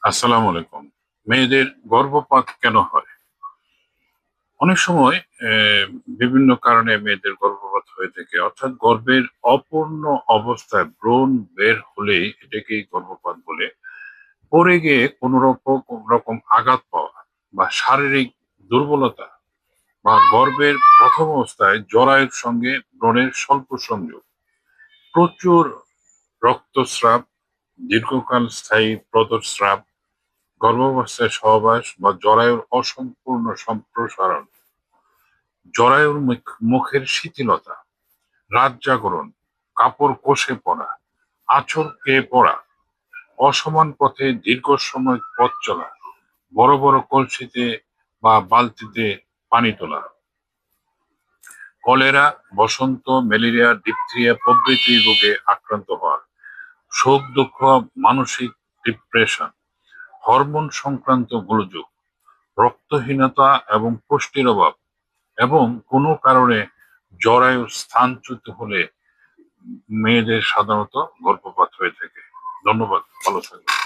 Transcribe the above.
আসসালামু আলাইকুম। মেয়েদের গর্ভপাত কেন হয়? অনেক সময় বিভিন্ন কারণে মেয়েদের গর্ভপাত হয়ে থাকে। অর্থাৎ গর্ভের অপূর্ণ অবস্থায় ভ্রূণ বের হলেই এটাকেই গর্ভপাত বলে। পড়ে গিয়ে কোন রকম আঘাত পাওয়া বা শারীরিক দুর্বলতা বা গর্ভের প্রথম অবস্থায় জরায়ুর সঙ্গে ভ্রূণের স্বল্প সংযোগ, প্রচুর রক্তস্রাব, দীর্ঘকাল স্থায়ী প্রস্রাব, গর্ভাবস্থায় সহবাস বা জরায়ুর অসম্পূর্ণ সম্প্রসারণ, জরায়ুর মুখের শিথিলতা, রাত জাগরণ, কাপড় কষে পড়া, আঁচড় খেয়ে পড়া, অসমান পথে দীর্ঘ সময় পথ চলা, বড় বড় কলসিতে বা বালতিতে পানি তোলা, কলেরা, বসন্ত, ম্যালেরিয়া, ডিপথিরিয়া প্রভৃতি রোগে আক্রান্ত হওয়া, শোক দুঃখ, মানসিক ডিপ্রেশন, হরমোন সংক্রান্ত গোলযোগ, রক্তহীনতা এবং পুষ্টির অভাব এবং কোনো কারণে জরায়ুর স্থানচ্যুত হলে মেয়েদের সাধারণত গর্ভপাত হয়ে থাকে। ধন্যবাদ, ভালো থাকবেন।